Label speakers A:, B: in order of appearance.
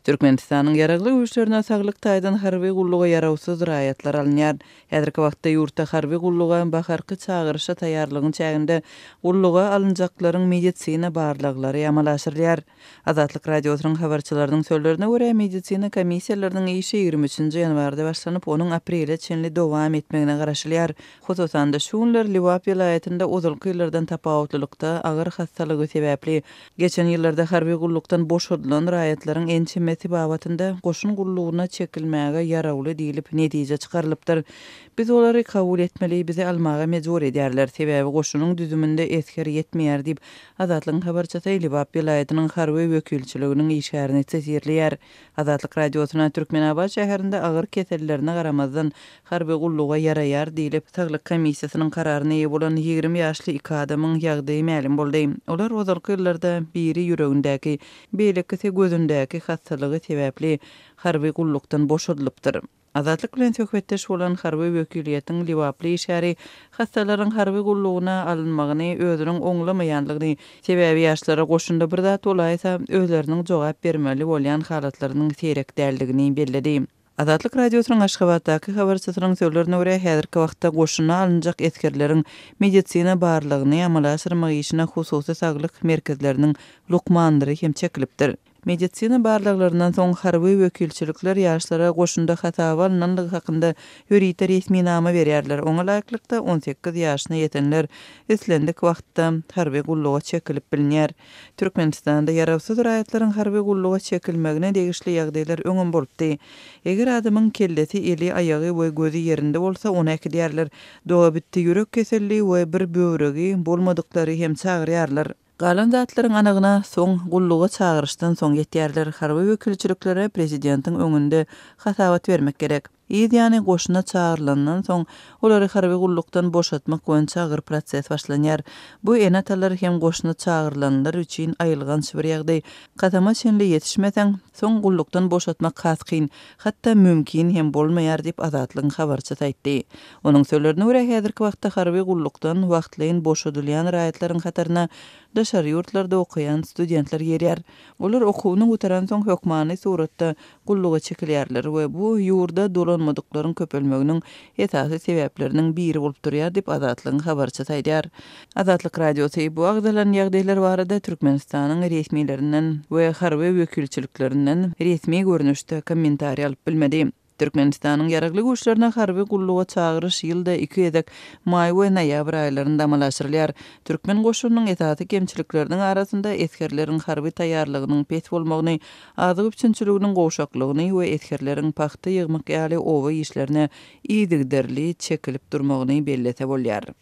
A: Türkmenistanyň ýaragly güýçlerine saglyk taýdan harby gulluga yarawsyz raýatlar alınýar. Häzirki wagtda ýurtda harby gulluga baharky çağırışa taýýarlygyň çäginde gulluga alynjaklaryň medisina barlyklary amal aşyrylýar. Azatlyk radiosynyň habarçylarynyň sözlerine görä medisina komissiýalarynyň işi 23-nji ýanwarda başlanyp onuň aprele çenli dowam etmegine garaşylýar. Hususan da şu günler Liwap vilayetinde uzulky ýyllardan tapawutlylykda agyr hastalygy sebäpli geçen ýyllarda harby gullukdan boşadylan raýatlaryň ençe babatında goşun gulluğuna çekilmäge yarawly diýilip netije çykarylypdyr. Biz olary kabul etmeli, bizi almaga mejbur edýärler. Sebäbi goşunyň düzüminde esker yetmeýär diýip Azatlyk habarçysy Liwap vilayetiniň harby wekilçiliginiň işgärine tesirlýär. Azatlyk radiosyna Türkmenabad şäherinde agyr kesellerine garamazdan harby gulluga yaraýar diýilip saglyk komissiýasynyň kararyna ýa bolan 20 ýaşly iki adamyň ýagdaýy ma'lum boldy. Olar ozalky ýyllarda biri ýüregindäki, beýlekisi gözündäki hastalygy sebäpli harby gullukdan boşadylypdyr. Azatlyk bilen söhbetdeş bolan harby wekiliýetiň Liwaply işgäri hastalaryň harby gulluguna alynmagyny özüniň oňlamaýanlygyny, sebäbi ýaşlara goşunda bir zat bolaýsa özleriniň jogap bermeli bolýan halatlarynyň seýrek däldigini belledi. Azatlyk radiosynyň Aşgabatdaky habarçysynyň sözlerine görä häzirki wagtda goşuna alynjak etkerleriň medisina barlygyny amala aşyrmak işine hususy saglyk merkezleriniň lukmandyry hem çekilipdir. Medisina barlyklarynyň soň harby wekilçilikler ýaşlara goşunda hata alynanlygy hakynda ýörite resmi nama berýärler. Oňa laýyklykda 18 ýaşyna ýetenler islendik wagtda harby gulluga çekilip bilinýär. Türkmenistanda yarawsyz raýatlaryň harby gulluga çekilmegine degişli ýagdaýlar öňüm bolupdy. Eger adamyň kellesi, eli, aýagy we gözi ýerinde bolsa, ona ekidýärler. Doga bitdi ýürek keselligi we bir böwregi bolmadyklary hem çagyrýarlar. Galan zatlaryň anagyna soň gulluga çağırışdan soň ýetýärler. Harby wekilçiliklere prezidentiň öňünde hasawat bermek gerek. Yani goşuna çağırılandan soň olary harby gullukdan boşatmak boýunça agyr proses başlanýar. Bu enatalar hem goşuna çağırılanlar üçin aýylgan bir ýagdaý. Katama çenli ýetişmeseň soň gullukdan boşatmak hasqyn, hatda mümkin hem bolmaýar diýip Azatlyk habarçysy aýtdy. Onuň sözlerine görä häzirki wagtda harby gullukdan wagtlaýyn boşadylýan raýatlaryň hatarına daşary ýurtlarda okuyan studentler ýerýär. Olar okuwyny gutaran soň hökmany suratda gulluga çekilýärler we bu ýurda dolanmadyklaryň köpelmeginiň esasy sebäpleriniň biri bolup durýar diýip Azatlyk habarçysy aýdýar. Azatlyk radiosy bu agdalan ýagdaýlar barada Türkmenistanyň resmiýetlerinden we harby wekilçiliklerinden resmi görnüşde kommentariýa alyp bilmedi. Türkmenistanyň ýaragly güýçlerine harby gulluga çağırış ýylda 2 edek may we noýabr aýlarynda amal aşyrylýar. Türkmen goşunyň esasy kemçilikleriniň arasynda eskerleriň harby taýýarlygynyň pes bolmagyny, azyk üçinçiliginiň gowşaklygyny we eskerleriň paxta ýygmak ýaly owa işlerine iýdigderli çekilip durmagyny bellese bolýar.